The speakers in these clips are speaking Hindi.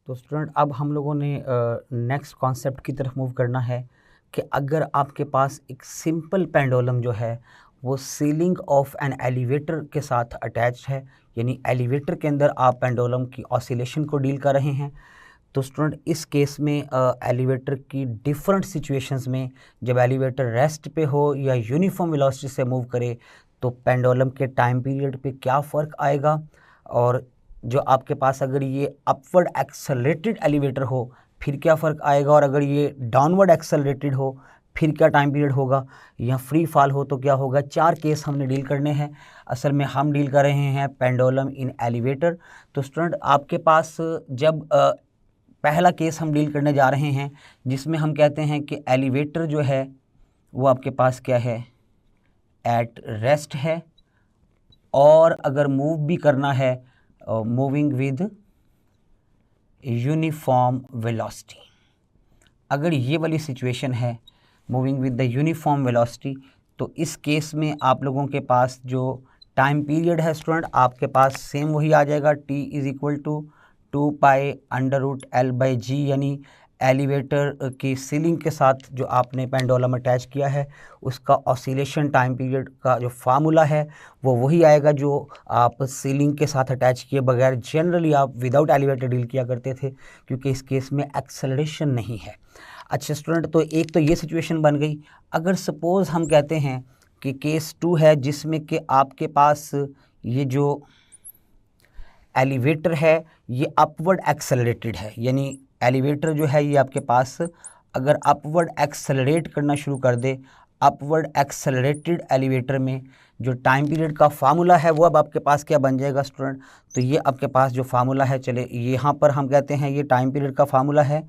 तो स्टूडेंट अब हम लोगों ने नेक्स्ट कॉन्सेप्ट की तरफ मूव करना है कि अगर आपके पास एक सिंपल पेंडुलम जो है वो सीलिंग ऑफ एन एलिवेटर के साथ अटैच है, यानी एलिवेटर के अंदर आप पेंडुलम की ऑसिलेशन को डील कर रहे हैं। तो स्टूडेंट इस केस में एलिवेटर की डिफरेंट सिचुएशंस में जब एलिवेटर रेस्ट पे हो या यूनिफॉर्म वेलोसिटी से मूव करे तो पेंडुलम के टाइम पीरियड पे क्या फ़र्क आएगा, और जो आपके पास अगर ये अपवर्ड एक्सेलरेटेड एलिवेटर हो फिर क्या फ़र्क आएगा, और अगर ये डाउनवर्ड एक्सेलरेटेड हो फिर क्या टाइम पीरियड होगा, या फ्री फॉल हो तो क्या होगा। 4 केस हमने डील करने हैं। असल में हम डील कर रहे हैं पेंडुलम इन एलिवेटर। तो स्टूडेंट आपके पास जब पहला केस हम डील करने जा रहे हैं जिसमें हम कहते हैं कि एलिवेटर जो है वो आपके पास क्या है, एट रेस्ट है, और अगर मूव भी करना है मूविंग विद यूनिफॉर्म वेलोसिटी। अगर ये वाली सिचुएशन है moving with the uniform velocity, तो इस केस में आप लोगों के पास जो टाइम पीरियड है स्टूडेंट आपके पास सेम वही आ जाएगा, t is equal to 2π√L/g, यानी एलिवेटर की सीलिंग के साथ जो आपने पेंडुलम अटैच किया है उसका ऑसिलेशन टाइम पीरियड का जो फार्मूला है वो वही आएगा जो आप सीलिंग के साथ अटैच किए बगैर जनरली आप विदाउट एलिवेटर डील किया करते थे, क्योंकि इस केस में एक्सेलरेशन नहीं है। अच्छा स्टूडेंट, तो एक तो ये सिचुएशन बन गई। अगर सपोज़ हम कहते हैं कि केस 2 है जिसमें कि आपके पास ये जो एलिवेटर है ये अपवर्ड एक्सेलरेटेड है, यानी एलिवेटर जो है ये आपके पास अगर अपवर्ड एक्सेलरेट करना शुरू कर दे, अपवर्ड एक्सेलरेटेड एलिवेटर में जो टाइम पीरियड का फार्मूला है वो अब आपके पास क्या बन जाएगा स्टूडेंट। तो ये आपके पास जो फार्मूला है, चले यहाँ पर हम कहते हैं ये टाइम पीरियड का फार्मूला है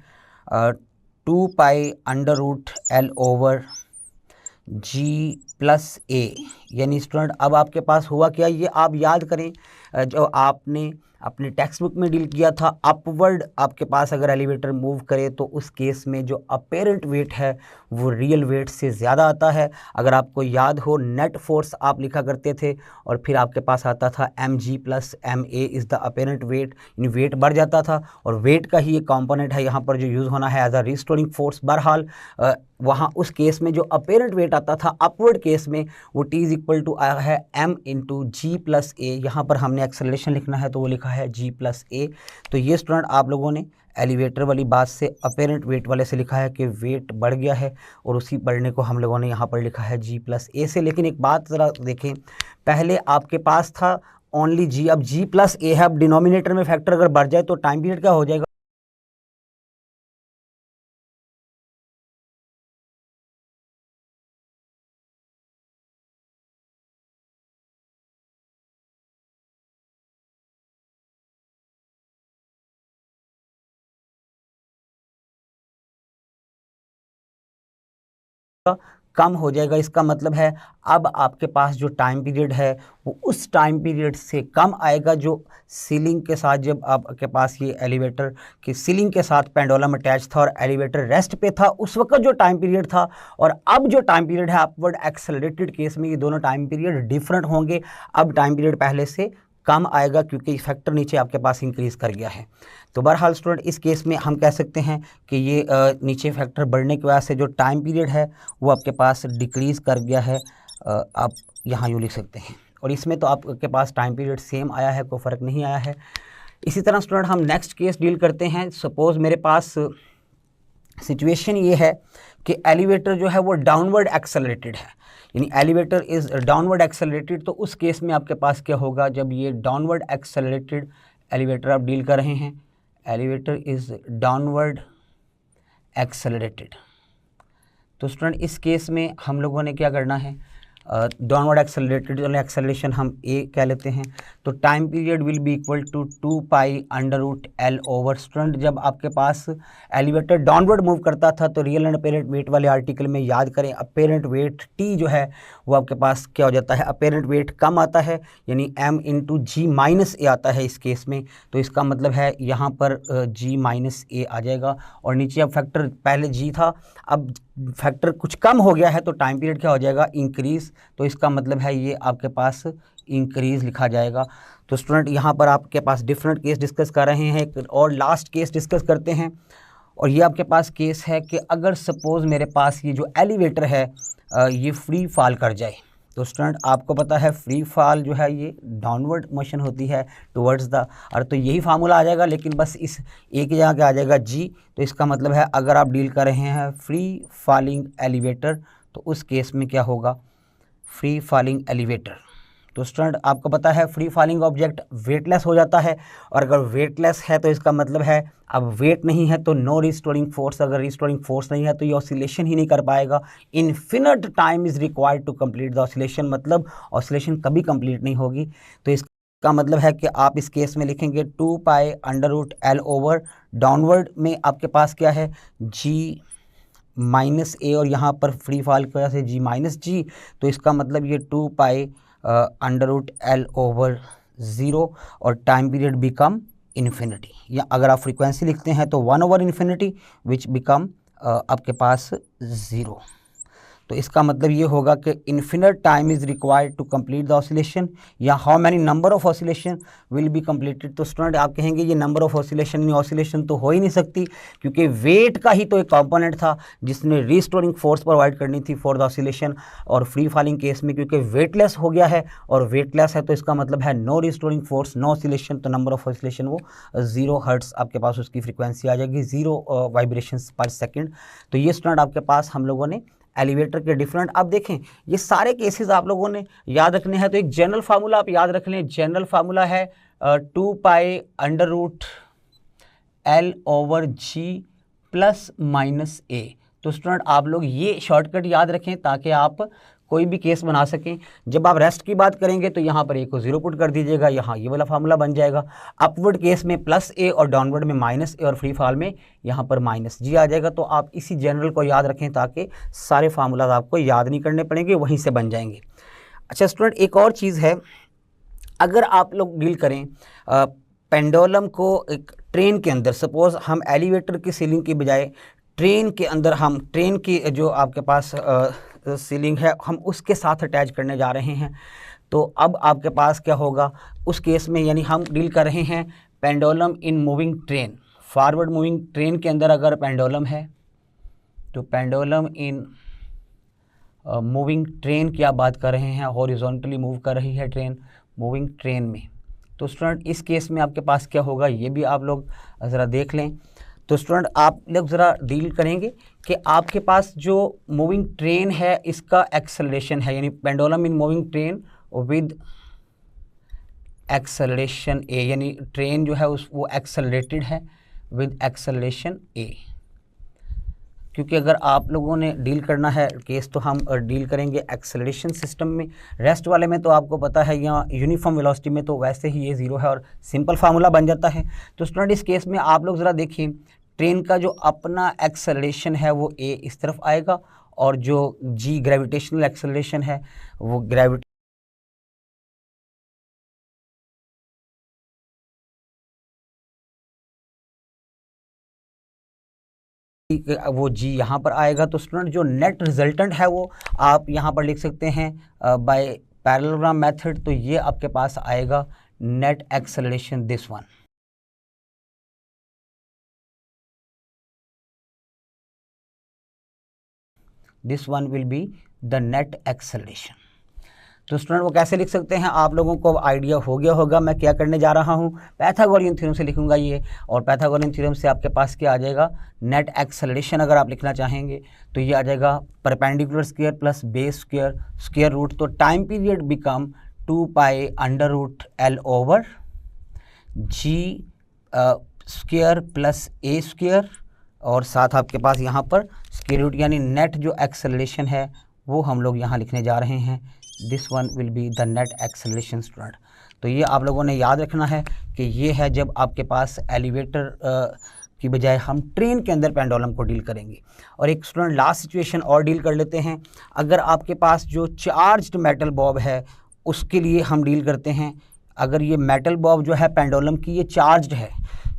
2π√L/g+a, यानी स्टूडेंट अब आपके पास हुआ क्या, ये आप याद करें जो आपने अपने टेक्स्ट बुक में डील किया था। अपवर्ड आपके पास अगर एलिवेटर मूव करे तो उस केस में जो अपेरेंट वेट है वो रियल वेट से ज़्यादा आता है। अगर आपको याद हो नेट फोर्स आप लिखा करते थे और फिर आपके पास आता था mg + ma is the apparent wait, यानी वेट बढ़ जाता था, और वेट का ही एक कंपोनेंट है यहाँ पर जो यूज़ होना है एज अ रिस्टोरिंग फोर्स। बहरहाल वहाँ उस केस में जो अपेरेंट वेट आता था अपवर्ड केस में वो t इज़ इक्वल टू आया है m × g+a। यहाँ पर हमने एक्सेलरेशन लिखना है तो वो लिखा है g+a। तो ये स्टूडेंट आप लोगों ने एलिवेटर वाली बात से अपेरेंट वेट वाले से लिखा है कि वेट बढ़ गया है, और उसी बढ़ने को हम लोगों ने यहाँ पर लिखा है g+a से। लेकिन एक बात ज़रा देखें, पहले आपके पास था ओनली g, अब g+a है। अब डिनोमिनेटर में फैक्टर अगर बढ़ जाए तो टाइम पीरियड क्या हो जाएगा, कम हो जाएगा। इसका मतलब है अब आपके पास जो टाइम पीरियड है वो उस टाइम पीरियड से कम आएगा जो सीलिंग के साथ, जब आपके पास ये एलिवेटर की सीलिंग के साथ पेंडुलम अटैच था और एलिवेटर रेस्ट पे था उस वक्त जो टाइम पीरियड था, और अब जो टाइम पीरियड है अपवर्ड एक्सेलरेटेड केस में ये दोनों टाइम पीरियड डिफरेंट होंगे। अब टाइम पीरियड पहले से कम आएगा क्योंकि फैक्टर नीचे आपके पास इंक्रीज़ कर गया है। तो बहरहाल स्टूडेंट इस केस में हम कह सकते हैं कि ये नीचे फैक्टर बढ़ने की वजह से जो टाइम पीरियड है वो आपके पास डिक्रीज़ कर गया है। आप यहाँ यूँ लिख सकते हैं, और इसमें तो आपके पास टाइम पीरियड सेम आया है, कोई फ़र्क नहीं आया है। इसी तरह स्टूडेंट हम नेक्स्ट केस डील करते हैं। सपोज़ मेरे पास सिचुएशन ये है कि एलिवेटर जो है वो डाउनवर्ड एक्सेलरेटेड है, यानी एलिवेटर इज़ डाउनवर्ड एक्सेलरेटेड। तो उस केस में आपके पास क्या होगा, जब ये डाउनवर्ड एक्सेलरेटेड एलिवेटर आप डील कर रहे हैं, एलिवेटर इज़ डाउनवर्ड एक्सेलरेटेड, तो स्टूडेंट इस केस में हम लोगों ने क्या करना है, डाउनवर्ड एक्सेलरेटेड एक्सेलरेशन हम ए कह लेते हैं। तो time period will be equal to 2π√L/। Student जब आपके पास एलिवेटर डाउनवर्ड मूव करता था तो रियल एंड अपेरेंट वेट वाले आर्टिकल में याद करें अपेरेंट वेट टी जो है वो आपके पास क्या हो जाता है, अपेरेंट वेट कम आता है, यानी m × g-a आता है इस केस में। तो इसका मतलब है यहाँ पर g-a आ जाएगा, और नीचे अब फैक्टर पहले g था अब फैक्टर कुछ कम हो गया है तो टाइम पीरियड क्या हो जाएगा, इंक्रीज़ तो इसका मतलब है ये आपके पास इंक्रीज़ लिखा जाएगा। तो स्टूडेंट यहाँ पर आपके पास डिफरेंट केस डिस्कस कर रहे हैं, एक और लास्ट केस डिस्कस करते हैं। और ये आपके पास केस है कि अगर सपोज़ मेरे पास ये जो एलिवेटर है ये फ्री फॉल कर जाए। तो स्टूडेंट आपको पता है फ्री फॉल जो है ये डाउनवर्ड मोशन होती है टुवर्ड्स द अर्थ, तो यही फार्मूला आ जाएगा, लेकिन बस इस एक जगह क्या आ जाएगा जी। तो इसका मतलब है अगर आप डील कर रहे हैं फ्री फॉलिंग एलिवेटर तो उस केस में क्या होगा, फ्री फॉलिंग एलिवेटर। तो स्टूडेंट आपको पता है फ्री फॉलिंग ऑब्जेक्ट वेटलेस हो जाता है, और अगर वेटलेस है तो इसका मतलब है अब वेट नहीं है तो नो रिस्टोरिंग फोर्स, अगर रिस्टोरिंग फोर्स नहीं है तो ये ऑसिलेशन ही नहीं कर पाएगा। Infinite time is required to complete the oscillation, मतलब ऑसिलेशन कभी कंप्लीट नहीं होगी। तो इसका मतलब है कि आप इस केस में लिखेंगे 2 pi under root L over, downward में आपके पास क्या है जी माइनस ए, और यहाँ पर फ्री फॉल की वजह से जी माइनस जी, तो इसका मतलब ये 2 pi under root L over 0 और टाइम पीरियड बिकम इन्फिनिटी, या अगर आप फ्रीक्वेंसी लिखते हैं तो 1 ओवर इन्फिनिटी विच बिकम आपके पास 0। तो इसका मतलब ये होगा कि infinite time is required to complete the oscillation, या how many number of oscillation will be completed. तो स्टूडेंट आप कहेंगे ये नंबर ऑफ ऑसिलेशन तो हो ही नहीं सकती, क्योंकि वेट का ही तो एक कंपोनेंट था जिसने रिस्टोरिंग फोर्स प्रोवाइड करनी थी फॉर द ऑसिलेशन। और फ्री फॉलिंग केस में क्योंकि वेटलेस हो गया है और वेटलेस है तो इसका मतलब है no restoring force no oscillation, तो नंबर ऑफ ऑसिलेशन वो 0 हर्ट्ज़ आपके पास उसकी फ्रीक्वेंसी आ जाएगी, 0 वाइब्रेशंस पर सेकेंड। तो ये स्टूडेंट आपके पास हम लोगों ने एलिवेटर के डिफरेंट, अब देखें ये सारे केसेस आप लोगों ने याद रखने हैं। तो एक जनरल फार्मूला आप याद रख लें, जनरल फार्मूला है 2 pi under root L over g plus minus a. तो स्टूडेंट आप लोग ये शॉर्टकट याद रखें ताकि आप कोई भी केस बना सकें। जब आप रेस्ट की बात करेंगे तो यहाँ पर ए को 0 पुट कर दीजिएगा, यहाँ ये वाला फार्मूला बन जाएगा। अपवर्ड केस में प्लस ए और डाउनवर्ड में माइनस ए और फ्री फॉल में यहाँ पर माइनस जी आ जाएगा। तो आप इसी जनरल को याद रखें ताकि सारे फार्मूलाज आपको याद नहीं करने पड़ेंगे, वहीं से बन जाएंगे। अच्छा स्टूडेंट एक और चीज़ है, अगर आप लोग डील करें पेंडुलम को एक ट्रेन के अंदर, सपोज़ हम एलिवेटर की सीलिंग की बजाय ट्रेन के अंदर हम ट्रेन की जो आपके पास सीलिंग है हम उसके साथ अटैच करने जा रहे हैं, तो अब आपके पास क्या होगा उस केस में, यानी हम डील कर रहे हैं pendulum in moving train, forward moving train के अंदर अगर पेंडुलम है तो पेंडुलम इन मूविंग ट्रेन की आप बात कर रहे हैं, हॉरिजॉन्टली मूव कर रही है ट्रेन मूविंग ट्रेन में। तो स्टूडेंट इस केस में आपके पास क्या होगा ये भी आप लोग ज़रा देख लें। तो स्टूडेंट आप लोग ज़रा डील करेंगे कि आपके पास जो मूविंग ट्रेन है इसका एक्सेलरेशन है, यानी pendulum in moving train with acceleration a, यानी ट्रेन जो है वो एक्सेलरेटेड है विद एक्सेलरेशन ए। क्योंकि अगर आप लोगों ने डील करना है केस तो हम डील करेंगे एक्सेलरेशन सिस्टम में, रेस्ट वाले में तो आपको पता है यहाँ यूनिफॉर्म वेलोसिटी में तो वैसे ही ये 0 है और सिंपल फार्मूला बन जाता है। तो स्टूडेंट इस केस में आप लोग ज़रा देखिए ट्रेन का जो अपना एक्सेलरेशन है वो ए इस तरफ आएगा, और जो जी ग्रेविटेशनल एक्सेलरेशन है वो वो जी यहाँ पर आएगा। तो स्टूडेंट जो नेट रिजल्टेंट है वो आप यहाँ पर लिख सकते हैं बाय पैरेललोग्राम मेथड, तो ये आपके पास आएगा net acceleration this one. This one will be the net acceleration. तो स्टूडेंट वो कैसे लिख सकते हैं आप लोगों को आइडिया हो गया होगा मैं क्या करने जा रहा हूँ, पाइथागोरियन थ्योरम से लिखूंगा ये, और पाइथागोरियन थ्योरम से आपके पास क्या आ जाएगा नेट एक्सेलरेशन अगर आप लिखना चाहेंगे तो ये आ जाएगा perpendicular square plus base square square root, तो time period become 2 pi under root L over g square plus a square, और साथ आपके पास यहाँ पर स्क्वायर रूट, यानी नेट जो एक्सेलरेशन है वो हम लोग यहाँ लिखने जा रहे हैं, this one will be the net acceleration student. तो ये आप लोगों ने याद रखना है कि ये है जब आपके पास एलिवेटर की बजाय हम ट्रेन के अंदर पेंडुलम को डील करेंगे। और एक स्टूडेंट लास्ट सिचुएशन और डील कर लेते हैं, अगर आपके पास जो चार्ज्ड मेटल बॉब है उसके लिए हम डील करते हैं। अगर ये मेटल बॉब जो है पेंडुलम की ये चार्ज्ड है,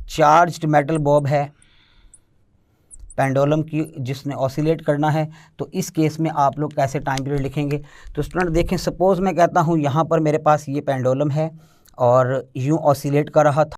चार्ज्ड मेटल बॉब है पेंडुलम की जिसने ऑसिलेट करना है, तो इस केस में आप लोग कैसे टाइम पीरियड लिखेंगे। तो स्टूडेंट देखें, सपोज़ मैं कहता हूँ यहाँ पर मेरे पास ये पेंडुलम है और यूँ ऑसिलेट कर रहा था,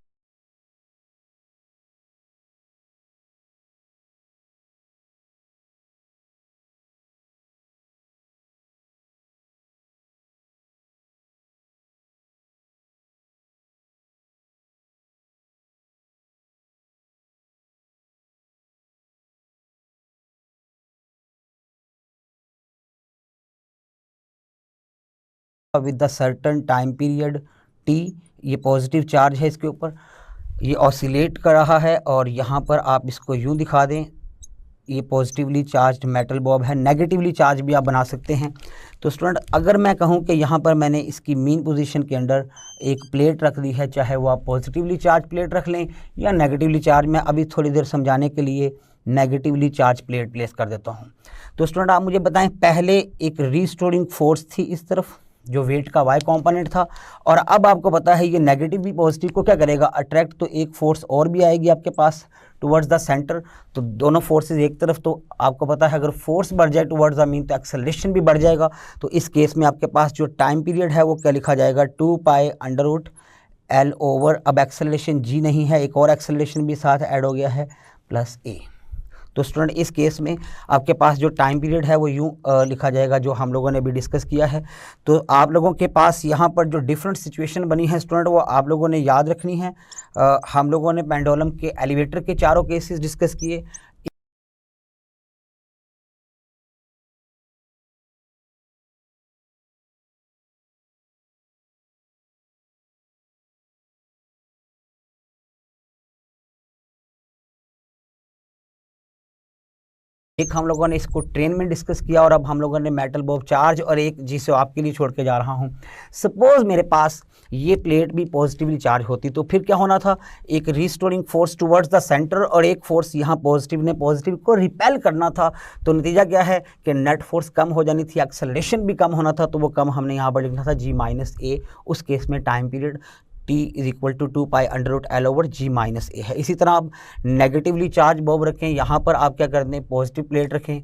with the certain time period T, ये पॉजिटिव चार्ज है इसके ऊपर, ये ऑसिलेट कर रहा है और यहाँ पर आप इसको यूँ दिखा दें, ये पॉजिटिवली चार्ज्ड मेटल बॉब है, नेगेटिवली चार्ज भी आप बना सकते हैं। तो स्टूडेंट अगर मैं कहूँ कि यहाँ पर मैंने इसकी मीन पोजीशन के अंदर एक प्लेट रख दी है, चाहे वो आप पॉजिटिवली चार्ज प्लेट रख लें या नेगेटिवली चार्ज, मैं अभी थोड़ी देर समझाने के लिए नेगेटिवली चार्ज प्लेट प्लेस कर देता हूँ। तो स्टूडेंट आप मुझे बताएं, पहले एक रीस्टोरिंग फोर्स थी इस तरफ जो वेट का वाई कंपोनेंट था, और अब आपको पता है ये नेगेटिव भी पॉजिटिव को क्या करेगा, अट्रैक्ट, तो एक फोर्स और भी आएगी आपके पास टुवर्ड्स द सेंटर। तो दोनों फोर्सेस एक तरफ, तो आपको पता है अगर फोर्स बढ़ जाए टुवर्ड्स द मीन तो एक्सेलरेशन भी बढ़ जाएगा। तो इस केस में आपके पास जो टाइम पीरियड है वो क्या लिखा जाएगा, 2 pi under root L over, अब एक्सेलरेशन जी नहीं है, एक और एक्सेलरेशन भी साथ ऐड हो गया है, प्लस ए। तो स्टूडेंट इस केस में आपके पास जो टाइम पीरियड है वो यूँ लिखा जाएगा जो हम लोगों ने भी डिस्कस किया है। तो आप लोगों के पास यहाँ पर जो डिफरेंट सिचुएशन बनी है स्टूडेंट वो आप लोगों ने याद रखनी है। हम लोगों ने पेंडुलम के एलिवेटर के चारों केसेस डिस्कस किए। एक हम लोगों ने इसको ट्रेन में डिस्कस किया और अब हम लोगों ने मेटल बॉब चार्ज, और एक जिसे आपके लिए छोड़ के जा रहा हूँ। सपोज मेरे पास ये प्लेट भी पॉजिटिवली चार्ज होती तो फिर क्या होना था, एक restoring force towards the centre और एक फोर्स यहाँ पॉजिटिव ने पॉजिटिव को रिपेल करना था। तो नतीजा क्या है कि नेट फोर्स कम हो जानी थी, एक्सेलरेशन भी कम होना था, तो वो कम हमने यहाँ पर लिखना था जी माइनस ए। उस केस में time period T is equal to 2 pi under root L over g minus a है। इसी तरह आप नेगेटिवली चार्ज बॉब रखें, यहाँ पर आप क्या कर दें, पॉजिटिव प्लेट रखें,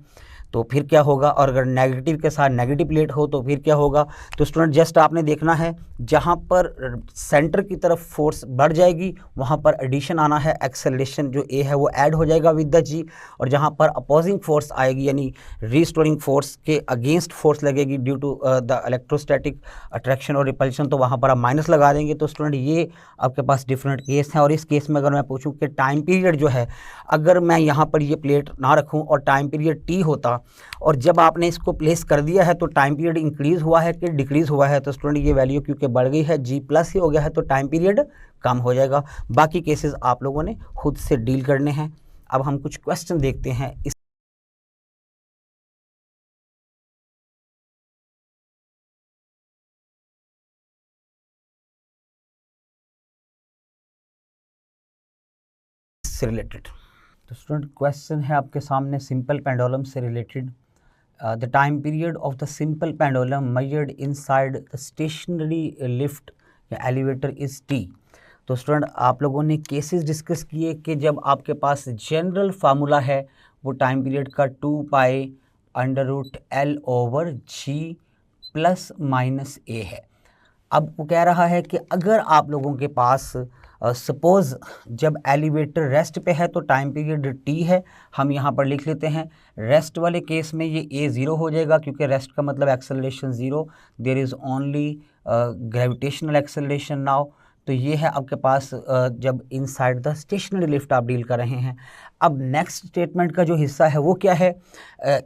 तो फिर क्या होगा, और अगर नेगेटिव के साथ नेगेटिव प्लेट हो तो फिर क्या होगा। तो स्टूडेंट जस्ट आपने देखना है, जहाँ पर सेंटर की तरफ फोर्स बढ़ जाएगी वहाँ पर एडिशन आना है, एक्सेलरेशन जो ए है वो ऐड हो जाएगा विद द जी, और जहाँ पर अपोजिंग फोर्स आएगी यानी रीस्टोरिंग फोर्स के अगेंस्ट फोर्स लगेगी due to the electrostatic attraction और रिपल्शन, तो वहाँ पर आप माइनस लगा देंगे। तो स्टूडेंट ये आपके पास डिफरेंट केस हैं, और इस केस में अगर मैं पूछूं कि टाइम पीरियड जो है, अगर मैं यहाँ पर ये प्लेट ना रखूँ और टाइम पीरियड टी होता, और जब आपने इसको प्लेस कर दिया है तो टाइम पीरियड इंक्रीज़ हुआ है कि डिक्रीज़ हुआ है, तो स्टूडेंट ये वैल्यू क्योंकि बढ़ गई है, जी प्लस ही हो गया है, तो टाइम पीरियड कम हो जाएगा। बाकी केसेस आप लोगों ने खुद से डील करने हैं। अब हम कुछ क्वेश्चन देखते हैं इस से रिलेटेड। तो स्टूडेंट क्वेश्चन है आपके सामने सिंपल पेंडुलम से related. The time period of the simple pendulum measured inside the stationary lift या एलिवेटर इज टी। तो स्टूडेंट आप लोगों ने केसेस डिस्कस किए कि जब आपके पास जनरल फार्मूला है वो टाइम पीरियड का 2 pi under root L over g plus minus a है। अब वो कह रहा है कि अगर आप लोगों के पास सपोज़ जब एलिवेटर रेस्ट पे है तो टाइम पीरियड टी है, हम यहाँ पर लिख लेते हैं। रेस्ट वाले केस में ये ए ज़ीरो हो जाएगा क्योंकि रेस्ट का मतलब acceleration zero, there is only gravitational acceleration now. तो ये है आपके पास जब इनसाइड द स्टेशनरी लिफ्ट आप डील कर रहे हैं। अब नेक्स्ट स्टेटमेंट का जो हिस्सा है वो क्या है,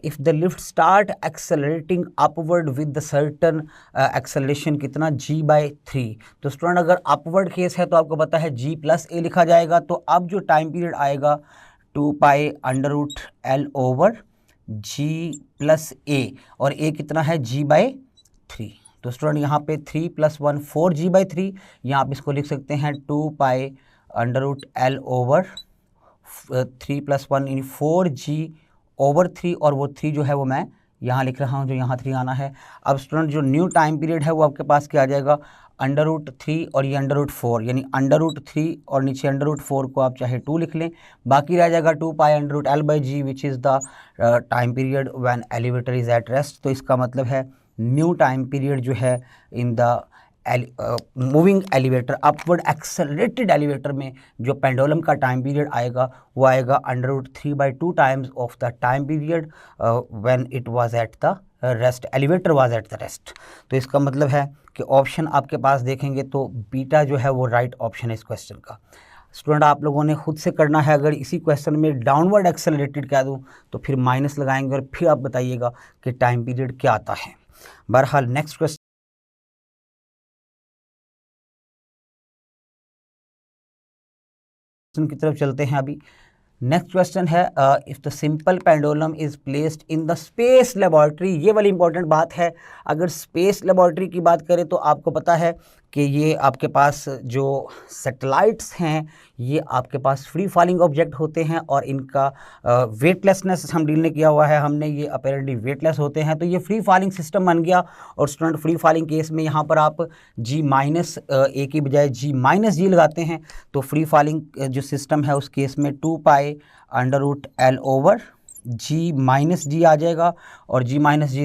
if the lift start accelerating upward with the certain acceleration कितना g/3। तो स्टूडेंट अगर अपवर्ड केस है तो आपको पता है g प्लस ए लिखा जाएगा। तो अब जो टाइम पीरियड आएगा 2 pi under root L over g plus a, और ए कितना है g/3। तो स्टूडेंट यहाँ पे 3 + 1 4g/3, यहाँ आप इसको लिख सकते हैं 2 pi under root L over 3 + 1 यानी 4g/3, और वो 3 जो है वो मैं यहाँ लिख रहा हूँ, जो यहाँ 3 आना है। अब स्टूडेंट जो न्यू टाइम पीरियड है वो आपके पास क्या आ जाएगा, √3 और ये √4, यानी √3 और नीचे √4 को आप चाहे 2 लिख लें, बाकी रह जाएगा 2 पाई √L/g which is the time period when elevator is at rest. तो इसका मतलब है न्यू टाइम पीरियड जो है in the moving elevator, upward accelerated elevator में जो पेंडुलम का टाइम पीरियड आएगा वो आएगा √3/2 times of the time period when it was at the rest, elevator was at the rest. तो इसका मतलब है कि ऑप्शन आपके पास देखेंगे तो बीटा जो है वो राइट ऑप्शन है इस क्वेश्चन का। स्टूडेंट आप लोगों ने खुद से करना है, अगर इसी क्वेश्चन में डाउनवर्ड एक्सेलरेटेड कह दूं तो फिर माइनस लगाएंगे और फिर आप बताइएगा कि टाइम पीरियड क्या आता है। बहरहाल नेक्स्ट क्वेश्चन की तरफ चलते हैं। अभी नेक्स्ट क्वेश्चन है if the simple pendulum is placed in the space laboratory. ये वाली इंपॉर्टेंट बात है, अगर स्पेस लेबॉर्ट्री की बात करें तो आपको पता है कि ये आपके पास जो सैटेलाइट्स हैं ये आपके पास फ्री फॉलिंग ऑब्जेक्ट होते हैं और इनका वेटलेसनेस हम डील नहीं किया हुआ है हमने, ये अपेरेंटली वेटलेस होते हैं। तो ये फ्री फॉलिंग सिस्टम बन गया और स्टूडेंट फ्री फॉलिंग केस में यहाँ पर आप G- A की बजाय G- लगाते हैं, तो फ्री फॉलिंग जो सिस्टम है उस केस में 2 पाई √L/G- आ जाएगा और G-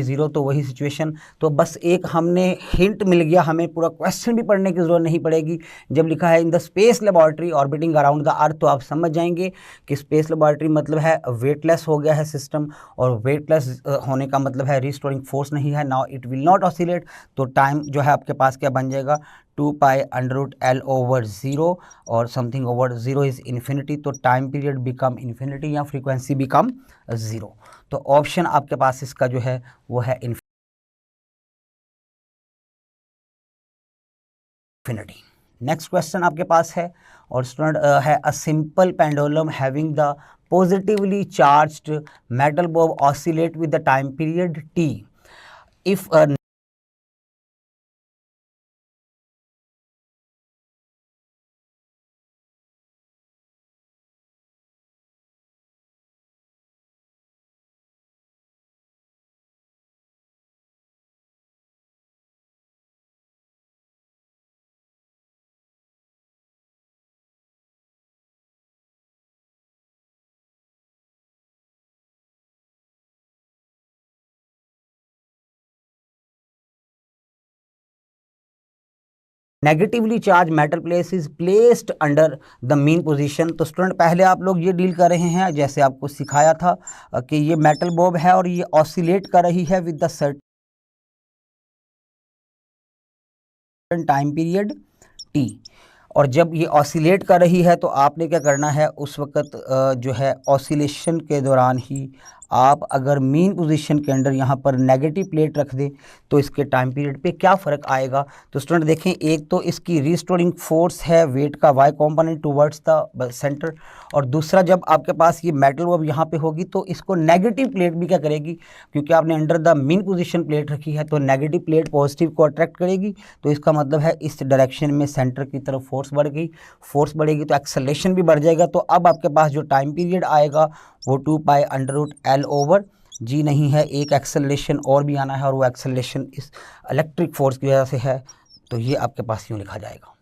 0 तो वही सिचुएशन। तो बस एक हमने हिंट मिल गया, हमें पूरा क्वेश्चन भी पढ़ने की ज़रूरत नहीं पड़ेगी। जब लिखा है in the space laboratory orbiting around the earth तो आप समझ जाएंगे कि स्पेस लेबॉर्ट्री मतलब है वेटलेस हो गया है सिस्टम, और वेटलेस होने का मतलब है रिस्टोरिंग फोर्स नहीं है, now it will not oscillate. तो टाइम जो है आपके पास क्या बन जाएगा 2 पाई √L/0 और समथिंग ओवर 0 इज़ इन्फिनिटी, तो टाइम पीरियड बिकम इन्फिनिटी या फ्रीक्वेंसी बिकम 0। तो ऑप्शन आपके पास इसका जो है वो है इन्फिनिटी। नेक्स्ट क्वेश्चन आपके पास है और स्टूडेंट है a simple pendulum having the positively charged metal Bob oscillate with the time period t if a negatively charge metal place is placed under the mean position. तो स्टूडेंट पहले आप लोग ये डील कर रहे हैं जैसे आपको सिखाया था कि ये मेटल बॉब है और ये ऑसिलेट कर रही है with the certain time period T, और जब ये ऑसिलेट कर रही है तो आपने क्या करना है उस वक्त जो है ऑसिलेशन के दौरान ही आप अगर मीन पोजीशन के अंदर यहाँ पर नेगेटिव प्लेट रख दें तो इसके टाइम पीरियड पे क्या फ़र्क आएगा। तो स्टूडेंट देखें, एक तो इसकी रिस्टोरिंग फोर्स है वेट का y component towards the centre, और दूसरा जब आपके पास ये मेटल बॉब यहाँ पे होगी तो इसको नेगेटिव प्लेट भी क्या करेगी, क्योंकि आपने under the mean position plate रखी है तो नेगेटिव प्लेट पॉजिटिव को अट्रैक्ट करेगी। तो इसका मतलब है इस डायरेक्शन में सेंटर की तरफ फोर्स बढ़ गई, फोर्स बढ़ेगी तो एक्सेलरेशन भी बढ़ जाएगा। तो अब आपके पास जो टाइम पीरियड आएगा वो 2 पाई √L/G नहीं है, एक एक्सेलरेशन और भी आना है और वो एक्सेलरेशन इस इलेक्ट्रिक फोर्स की वजह से है। तो ये आपके पास यूँ लिखा जाएगा।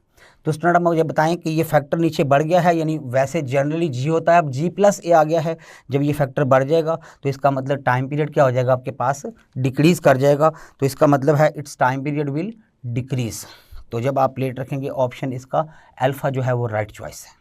तो स्टूडेंट मुझे बताएं कि ये फैक्टर नीचे बढ़ गया है, यानी वैसे जनरली G होता है, अब G+A आ गया है। जब ये फैक्टर बढ़ जाएगा तो इसका मतलब टाइम पीरियड क्या हो जाएगा आपके पास डिक्रीज़ कर जाएगा। तो इसका मतलब है it's time period will decrease. तो जब आप प्लेट रखेंगे ऑप्शन इसका अल्फ़ा जो है वो राइट चॉइस है।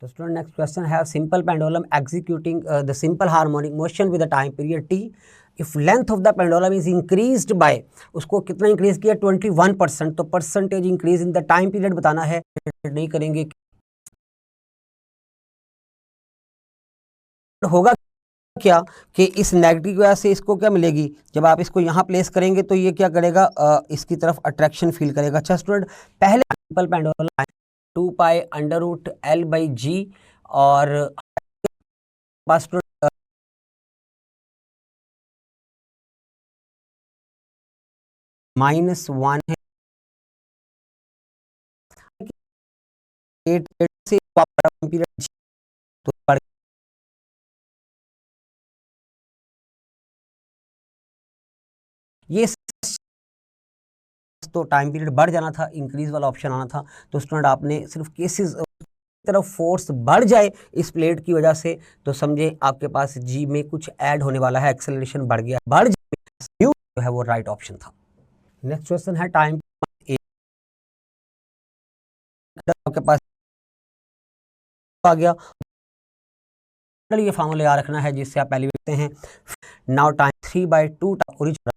तो स्टूडेंट नेक्स्ट क्वेश्चन है simple pendulum executing the simple harmonic motion with the time period t if length of the pendulum is increased by, उसको कितना इंक्रीज किया 21%, तो percentage increase in the time period बताना है, नहीं करेंगे। होगा क्या कि इस नेगेटिव की वजह से इसको क्या मिलेगी, जब आप इसको यहाँ प्लेस करेंगे तो ये क्या करेगा इसकी तरफ अट्रैक्शन फील करेगा। अच्छा स्टूडेंट पहले सिंपल पेंडुलम 2 पाई √L/G और पास -1 है से टाइम पीरियड तो बढ़, ये तो टाइम पीरियड बढ़ जाना था, इंक्रीज वाला ऑप्शन आना था। तो स्टूडेंट आपने सिर्फ केसेस तरफ फोर्स बढ़ जाए इस प्लेट की वजह से, तो समझे आपके पास जी में कुछ ऐड होने वाला है, एक्सेलरेशन बढ़ गया, बढ़ जाए जो है वो राइट ऑप्शन था। नेक्स्ट क्वेश्चन है टाइम आपके पास आ गया, ये फार्मूला याद रखना है जिससे आप पहले लिखते हैं नाउ टाइम 3/2 ओरिजिन